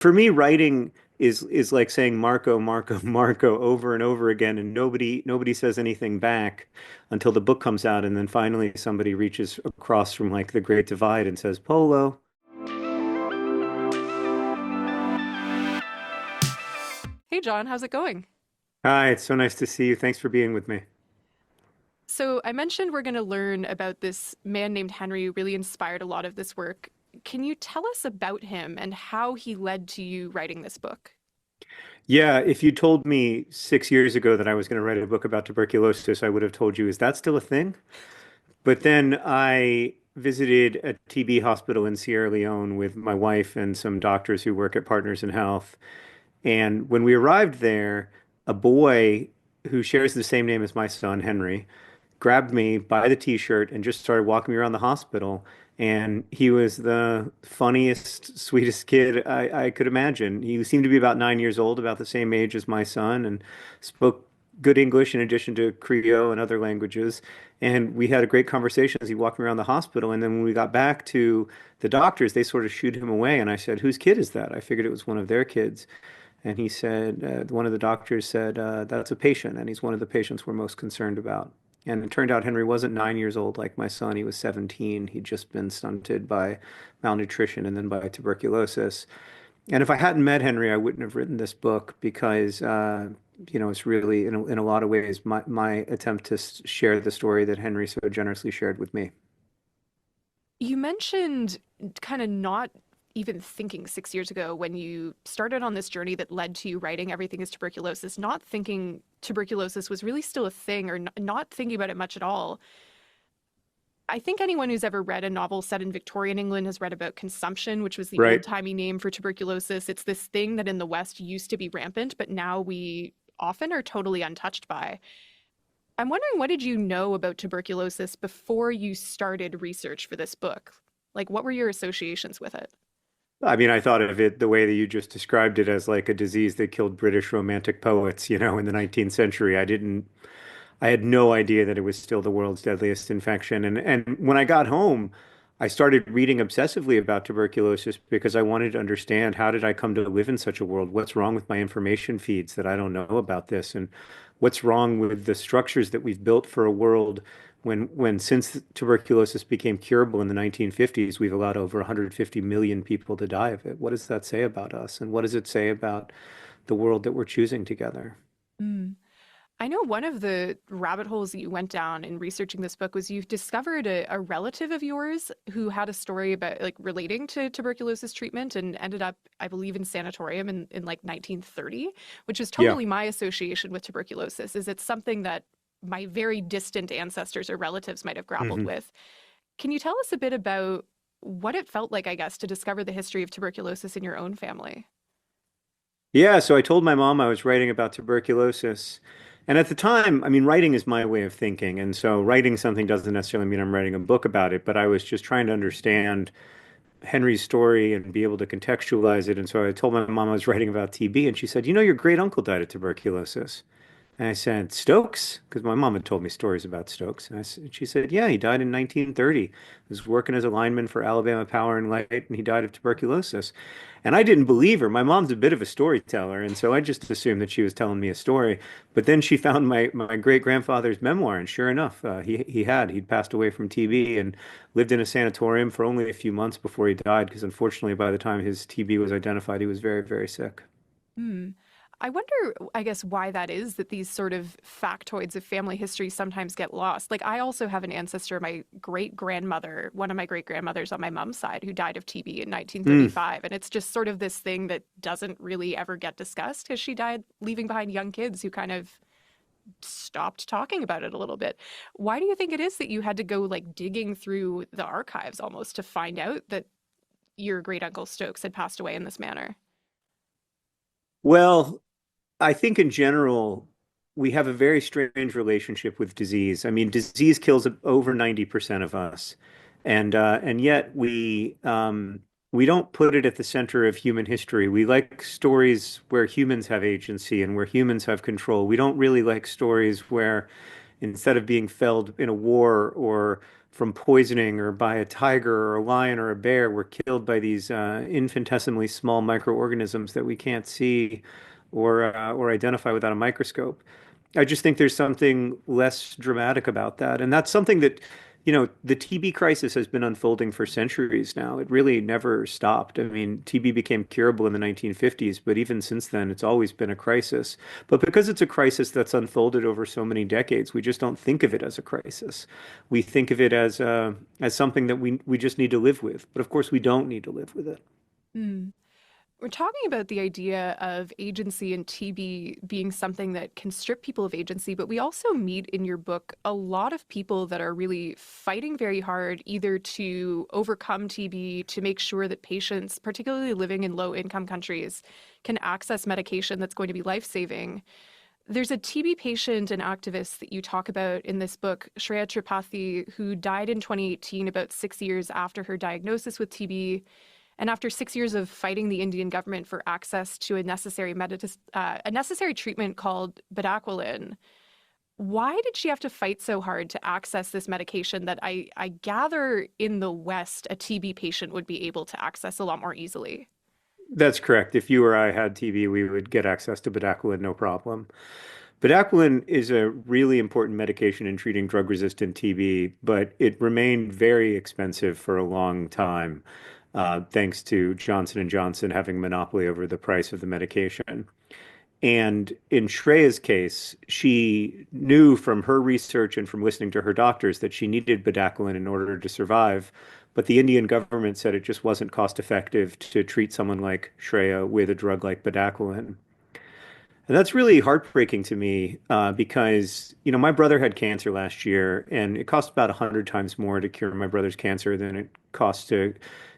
For me, writing is like saying Marco, Marco, Marco over and over again, and nobody says anything back until the book comes out, and then finally somebody reaches across from like the Great Divide and says Polo. Hey John, how's it going? Hi, it's so nice to see you. Thanks for being with me. So I mentioned we're going to learn about this man named Henry who really inspired a lot of this work. Can you tell us about him and how he led to you writing this book? Yeah, if you told me 6 years ago that I was going to write a book about tuberculosis, I would have told you, is that still a thing? But then I visited a TB hospital in Sierra Leone with my wife and some doctors who work at Partners in Health. And when we arrived there, a boy who shares the same name as my son, Henry, grabbed me by the t-shirt and just started walking me around the hospital. And he was the funniest, sweetest kid I could imagine. He seemed to be about 9 years old, about the same age as my son, and spoke good English in addition to Creole and other languages. And we had a great conversation as he walked me around the hospital. And then when we got back to the doctors, they sort of shooed him away. And I said, "Whose kid is that?" I figured it was one of their kids. And he said, one of the doctors said, "That's a patient, and he's one of the patients we're most concerned about." And it turned out Henry wasn't 9 years old like my son. He was 17. He'd just been stunted by malnutrition and then by tuberculosis. And if I hadn't met Henry, I wouldn't have written this book because, it's really, in a lot of ways, my attempt to share the story that Henry so generously shared with me. You mentioned kind of not even thinking 6 years ago when you started on this journey that led to you writing Everything is Tuberculosis, not thinking tuberculosis was really still a thing or not thinking about it much at all. I think anyone who's ever read a novel set in Victorian England has read about consumption, which was the Right. old-timey name for tuberculosis. It's this thing that in the West used to be rampant, but now we often are totally untouched by. I'm wondering, what did you know about tuberculosis before you started research for this book? Like, what were your associations with it? I mean, I thought of it the way that you just described it as like a disease that killed British romantic poets, in the 19th century. I had no idea that it was still the world's deadliest infection. And when I got home, I started reading obsessively about tuberculosis because I wanted to understand, how did I come to live in such a world? What's wrong with my information feeds that I don't know about this? And what's wrong with the structures that we've built for a world when since tuberculosis became curable in the 1950s, we've allowed over 150 million people to die of it. What does that say about us? And what does it say about the world that we're choosing together? Mm. I know one of the rabbit holes that you went down in researching this book was you've discovered a relative of yours who had a story about like relating to tuberculosis treatment and ended up, I believe, in sanatorium in like 1930, which is Yeah. totally my association with tuberculosis. Is it something that my very distant ancestors or relatives might have grappled Mhm. with? Can you tell us a bit about what it felt like, I guess, to discover the history of tuberculosis in your own family? Yeah, so I told my mom I was writing about tuberculosis. And at the time, I mean, writing is my way of thinking. And so writing something doesn't necessarily mean I'm writing a book about it, but I was just trying to understand Henry's story and be able to contextualize it. And so I told my mom I was writing about TB, and she said, "Your great uncle died of tuberculosis." And I said, "Stokes?" Because my mom had told me stories about Stokes. She said, "Yeah, he died in 1930. He was working as a lineman for Alabama Power and Light, and he died of tuberculosis." And I didn't believe her. My mom's a bit of a storyteller, and so I just assumed that she was telling me a story. But then she found my great grandfather's memoir, and sure enough, he'd passed away from TB and lived in a sanatorium for only a few months before he died. Because unfortunately, by the time his TB was identified, he was very, very sick. Hmm. I wonder, I guess, why that is that these sort of factoids of family history sometimes get lost. Like, I also have an ancestor, my great grandmother, one of my great grandmothers on my mom's side, who died of TB in Mm, 1935. And it's just sort of this thing that doesn't really ever get discussed because she died leaving behind young kids who kind of stopped talking about it a little bit. Why do you think it is that you had to go like digging through the archives almost to find out that your great uncle Stokes had passed away in this manner? well, I think in general, we have a very strange relationship with disease. I mean, disease kills over 90% of us. And yet we don't put it at the center of human history. We like stories where humans have agency and where humans have control. We don't really like stories where instead of being felled in a war or from poisoning or by a tiger or a lion or a bear were killed by these infinitesimally small microorganisms that we can't see or identify without a microscope. I just think there's something less dramatic about that. And that's something that, the TB crisis has been unfolding for centuries now. It really never stopped. I mean, TB became curable in the 1950s, but even since then, it's always been a crisis. But because it's a crisis that's unfolded over so many decades, we just don't think of it as a crisis. We think of it as something that we just need to live with. But of course, we don't need to live with it. Mm. We're talking about the idea of agency and TB being something that can strip people of agency, but we also meet in your book a lot of people that are really fighting very hard either to overcome TB, to make sure that patients, particularly living in low-income countries, can access medication that's going to be life-saving. There's a TB patient and activist that you talk about in this book, Shreya Tripathi, who died in 2018, about 6 years after her diagnosis with TB. And after 6 years of fighting the Indian government for access to a necessary treatment called bedaquiline, why did she have to fight so hard to access this medication that I gather in the West a TB patient would be able to access a lot more easily? That's correct. If you or I had TB, we would get access to bedaquiline, no problem. Bedaquiline is a really important medication in treating drug-resistant TB, but it remained very expensive for a long time, thanks to Johnson and Johnson having monopoly over the price of the medication. And in Shreya's case, she knew from her research and from listening to her doctors that she needed bedaquiline in order to survive. But the Indian government said it just wasn't cost effective to treat someone like Shreya with a drug like bedaquiline. And that's really heartbreaking to me because, my brother had cancer last year, and it cost about 100 times more to cure my brother's cancer than it costs to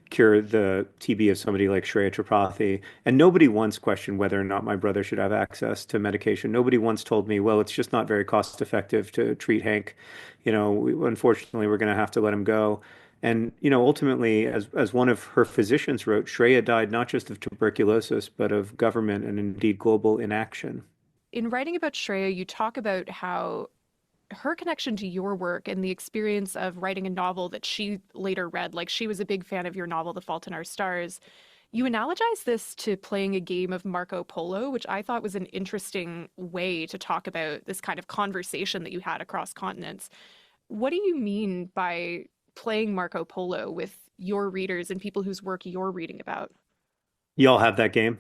cure the TB of somebody like Shreya Tripathi. And nobody once questioned whether or not my brother should have access to medication. Nobody once told me, well, it's just not very cost effective to treat Hank. Unfortunately, we're going to have to let him go. And, ultimately, as one of her physicians wrote, Shreya died not just of tuberculosis, but of government and indeed global inaction. In writing about Shreya, you talk about how her connection to your work and the experience of writing a novel that she later read, like she was a big fan of your novel, The Fault in Our Stars. You analogize this to playing a game of Marco Polo, which I thought was an interesting way to talk about this kind of conversation that you had across continents. What do you mean by playing Marco Polo with your readers and people whose work you're reading about? Y'all have that game?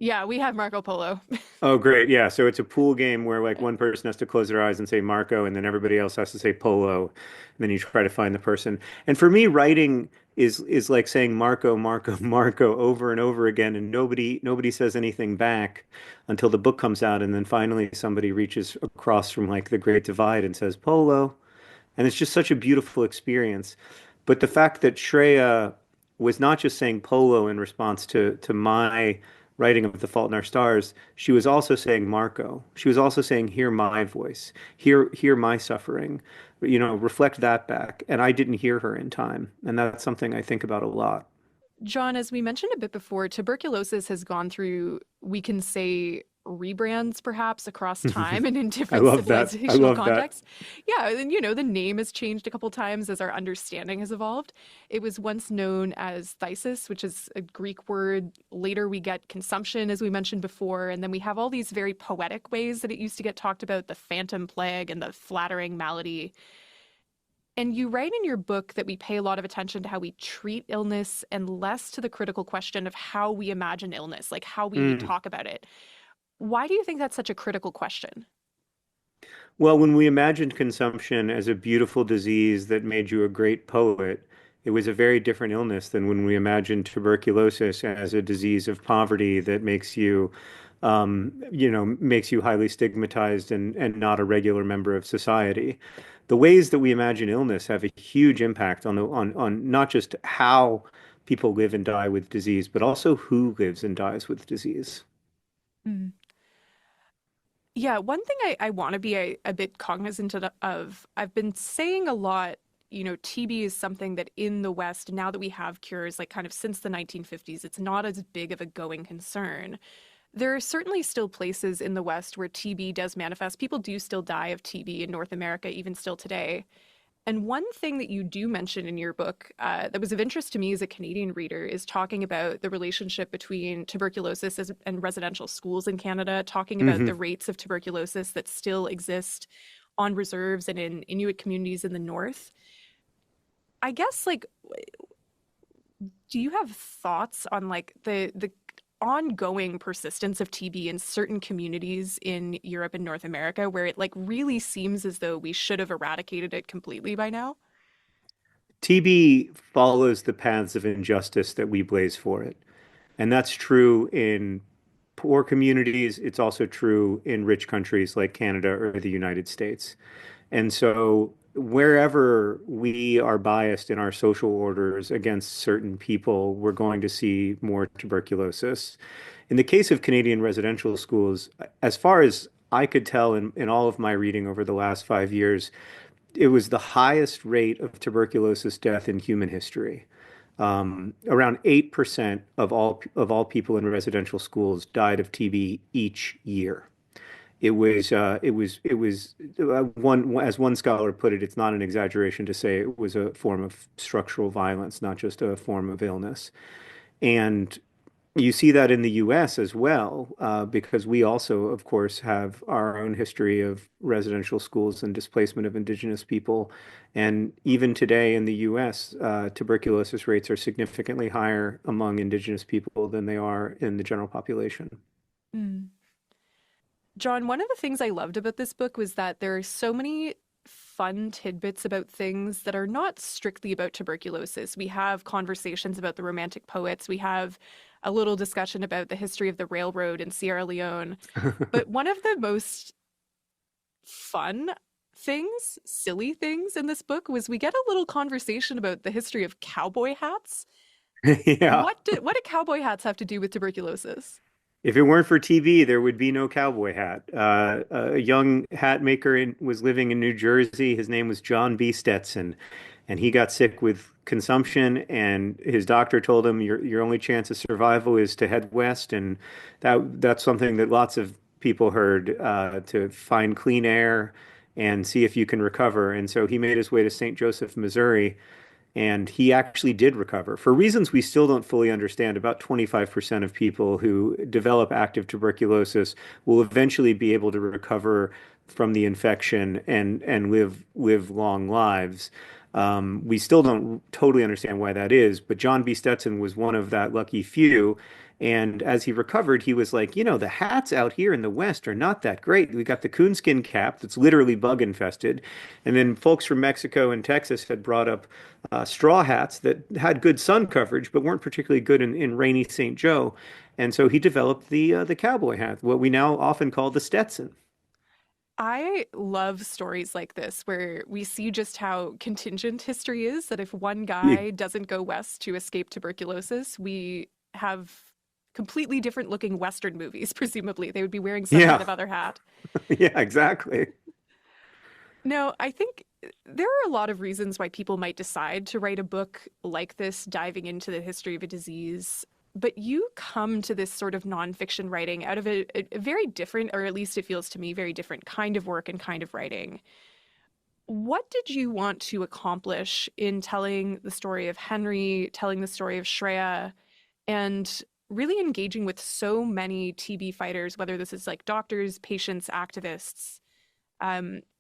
Yeah, we have Marco Polo. Oh, great. Yeah. So it's a pool game where like one person has to close their eyes and say Marco, and then everybody else has to say Polo. And then you try to find the person. And for me, writing is like saying Marco, Marco, Marco over and over again, and nobody says anything back until the book comes out, and then finally somebody reaches across from like the Great Divide and says Polo. And it's just such a beautiful experience. But the fact that Shreya was not just saying polo in response to my writing of The Fault in Our Stars, she was also saying Marco. She was also saying, hear my voice, hear my suffering, reflect that back. And I didn't hear her in time. And that's something I think about a lot. John, as we mentioned a bit before, tuberculosis has gone through, we can say, rebrands perhaps across time and in I different love that. I civilizational love that. contexts. Yeah, and the name has changed a couple times as our understanding has evolved. It was once known as phthisis, which is a Greek word. Later we get consumption, as we mentioned before, and then we have all these very poetic ways that it used to get talked about, the phantom plague and the flattering malady. And you write in your book that we pay a lot of attention to how we treat illness and less to the critical question of how we imagine illness, like how we Mm. talk about it. Why do you think that's such a critical question? Well, when we imagined consumption as a beautiful disease that made you a great poet, it was a very different illness than when we imagined tuberculosis as a disease of poverty that makes you highly stigmatized and not a regular member of society. The ways that we imagine illness have a huge impact on not just how people live and die with disease, but also who lives and dies with disease. Mm. Yeah, one thing I want to be a bit cognizant of, I've been saying a lot, TB is something that in the West, now that we have cures, like kind of since the 1950s, it's not as big of a going concern. There are certainly still places in the West where TB does manifest. People do still die of TB in North America, even still today. And one thing that you do mention in your book that was of interest to me as a Canadian reader is talking about the relationship between tuberculosis and residential schools in Canada, talking about the Hmm. rates of tuberculosis that still exist on reserves and in Inuit communities in the north. I guess, like, do you have thoughts on like the ongoing persistence of TB in certain communities in Europe and North America where it like really seems as though we should have eradicated it completely by now? TB follows the paths of injustice that we blaze for it. And that's true in poor communities. It's also true in rich countries like Canada or the United States. And so, wherever we are biased in our social orders against certain people, we're going to see more tuberculosis. In the case of Canadian residential schools, as far as I could tell in all of my reading over the last 5 years, it was the highest rate of tuberculosis death in human history. Around 8% of all people in residential schools died of TB each year. One, as one scholar put it, it's not an exaggeration to say it was a form of structural violence, not just a form of illness. And you see that in the US as well, because we also, of course, have our own history of residential schools and displacement of indigenous people. And even today in the US, tuberculosis rates are significantly higher among indigenous people than they are in the general population. Mm. John, one of the things I loved about this book was that there are so many fun tidbits about things that are not strictly about tuberculosis. We have conversations about the Romantic poets. We have a little discussion about the history of the railroad in Sierra Leone. But one of the most fun things, silly things in this book was we get a little conversation about the history of cowboy hats. Yeah. What do cowboy hats have to do with tuberculosis? If it weren't for TV, there would be no cowboy hat. A young hat maker was living in New Jersey. His name was John B. Stetson, and he got sick with consumption. And his doctor told him, "Your only chance of survival is to head west." And that's something that lots of people heard, to find clean air and see if you can recover. And so he made his way to St. Joseph, Missouri, and he actually did recover. For reasons we still don't fully understand, about 25% of people who develop active tuberculosis will eventually be able to recover from the infection and live long lives. We still don't totally understand why that is, but John B. Stetson was one of that lucky few. And as he recovered, he was like, the hats out here in the West are not that great. We got the coonskin cap that's literally bug infested. And then folks from Mexico and Texas had brought up straw hats that had good sun coverage, but weren't particularly good in rainy St. Joe. And so he developed the cowboy hat, what we now often call the Stetson. I love stories like this where we see just how contingent history is, that if one guy doesn't go west to escape tuberculosis, we have completely different looking Western movies, presumably. They would be wearing some kind Yeah, of other hat. yeah, exactly. No, I think there are a lot of reasons why people might decide to write a book like this, diving into the history of a disease. But you come to this sort of nonfiction writing out of a very different, or at least it feels to me, very different kind of work and kind of writing. What did you want to accomplish in telling the story of Henry, telling the story of Shreya, and really engaging with so many TB fighters, whether this is like doctors, patients, activists,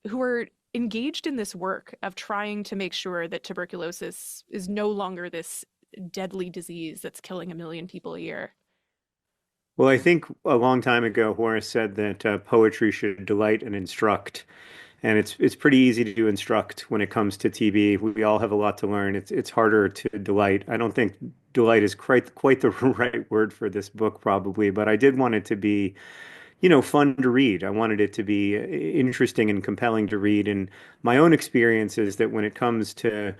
who are engaged in this work of trying to make sure that tuberculosis is no longer this deadly disease that's killing 1 million people a year? Well, I think a long time ago, Horace said that poetry should delight and instruct. And it's pretty easy to instruct when it comes to TB. We all have a lot to learn. It's harder to delight. I don't think delight is quite the right word for this book, probably, but I did want it to be, fun to read. I wanted it to be interesting and compelling to read. And my own experience is that when it comes to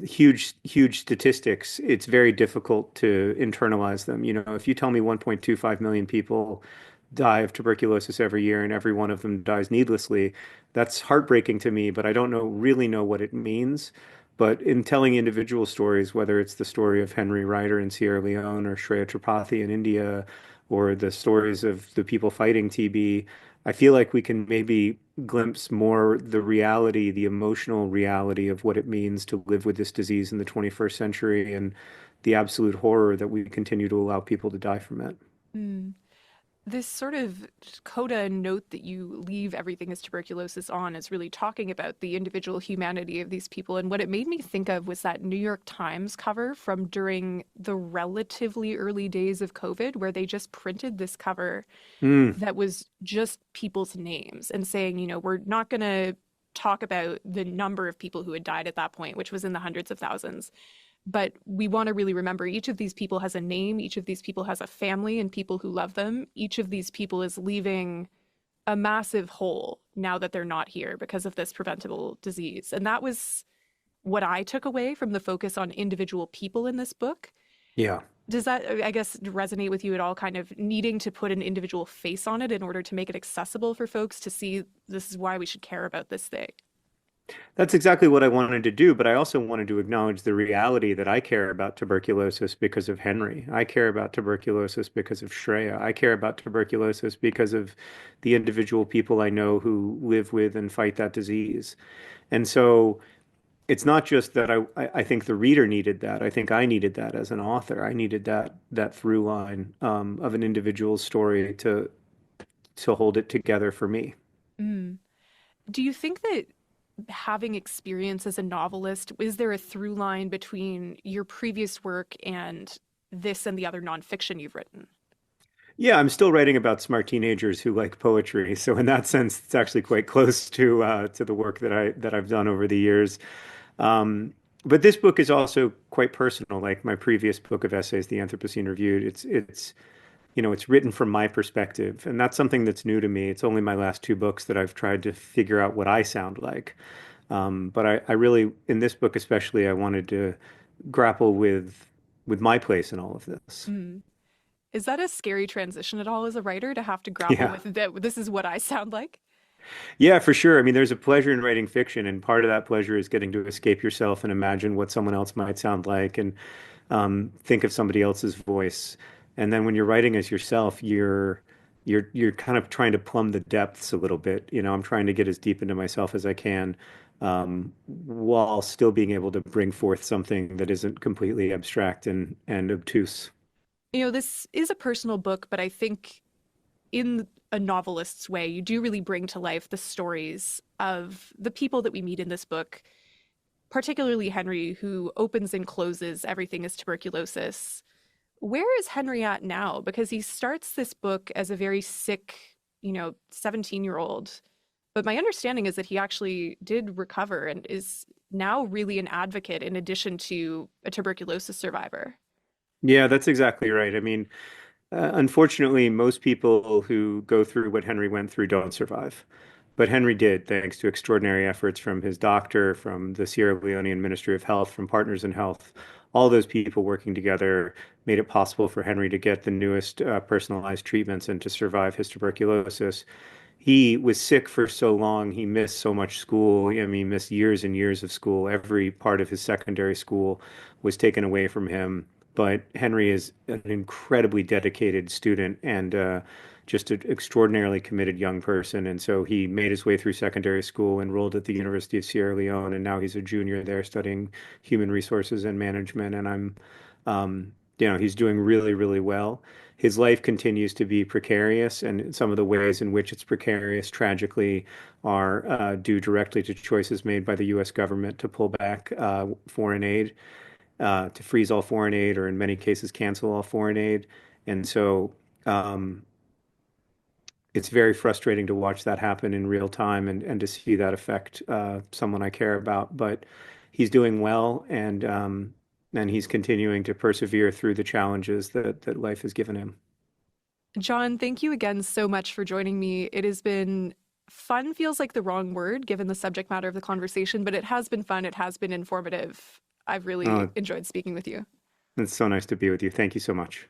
huge statistics, it's very difficult to internalize them. If you tell me 1.25 million people die of tuberculosis every year and every one of them dies needlessly, that's heartbreaking to me, but I don't really know what it means. But in telling individual stories, whether it's the story of Henry Ryder in Sierra Leone or Shreya Tripathi in India, or the stories of the people fighting TB, I feel like we can maybe glimpse more the reality, the emotional reality of what it means to live with this disease in the 21st century and the absolute horror that we continue to allow people to die from it. Mm. This sort of coda note that you leave everything is tuberculosis on is really talking about the individual humanity of these people. And what it made me think of was that New York Times cover from during the relatively early days of COVID, where they just printed this cover Mm, that was just people's names and saying, we're not going to talk about the number of people who had died at that point, which was in the hundreds of thousands. But we want to really remember each of these people has a name, each of these people has a family and people who love them. Each of these people is leaving a massive hole now that they're not here because of this preventable disease. And that was what I took away from the focus on individual people in this book. yeah. Does that, I guess, resonate with you at all, kind of needing to put an individual face on it in order to make it accessible for folks to see this is why we should care about this thing? That's exactly what I wanted to do, but I also wanted to acknowledge the reality that I care about tuberculosis because of Henry. I care about tuberculosis because of Shreya. I care about tuberculosis because of the individual people I know who live with and fight that disease. And so it's not just that I think the reader needed that. I think I needed that as an author. I needed that through line of an individual's story to hold it together for me. Mm. Do you think that having experience as a novelist, is there a through line between your previous work and this and the other nonfiction you've written? Yeah, I'm still writing about smart teenagers who like poetry. So in that sense, it's actually quite close to the work that I've done over the years. Um, but this book is also quite personal, like my previous book of essays, The Anthropocene Reviewed. It's written from my perspective, and that's something that's new to me. It's only my last two books that I've tried to figure out what I sound like. But I really, in this book especially, I wanted to grapple with my place in all of this. Mm. Is that a scary transition at all as a writer to have to grapple Yeah. with that? This is what I sound like. Yeah, for sure. I mean, there's a pleasure in writing fiction, and part of that pleasure is getting to escape yourself and imagine what someone else might sound like and think of somebody else's voice. And then when you're writing as yourself, you're kind of trying to plumb the depths a little bit. I'm trying to get as deep into myself as I can, while still being able to bring forth something that isn't completely abstract and obtuse. This is a personal book, but I think in a novelist's way, you do really bring to life the stories of the people that we meet in this book, particularly Henry, who opens and closes Everything is Tuberculosis. Where is Henry at now? Because he starts this book as a very sick, 17-year-old. But my understanding is that he actually did recover and is now really an advocate in addition to a tuberculosis survivor. Yeah, that's exactly right. I mean, unfortunately, most people who go through what Henry went through don't survive. But Henry did, thanks to extraordinary efforts from his doctor, from the Sierra Leonean Ministry of Health, from Partners in Health. All those people working together made it possible for Henry to get the newest personalized treatments and to survive his tuberculosis. He was sick for so long. He missed so much school. I mean, he missed years and years of school. Every part of his secondary school was taken away from him. But Henry is an incredibly dedicated student and just an extraordinarily committed young person. And so he made his way through secondary school, enrolled at the University of Sierra Leone, and now he's a junior there studying human resources and management. And he's doing really, really well. His life continues to be precarious, and some of the ways in which it's precarious, tragically, are due directly to choices made by the U.S. government to pull back foreign aid, to freeze all foreign aid, or in many cases, cancel all foreign aid. And so um, it's very frustrating to watch that happen in real time and to see that affect someone I care about. But he's doing well, and he's continuing to persevere through the challenges that life has given him. John, thank you again so much for joining me. It has been fun, feels like the wrong word given the subject matter of the conversation, but it has been fun. It has been informative. I've really Uh, enjoyed speaking with you. it's so nice to be with you. Thank you so much.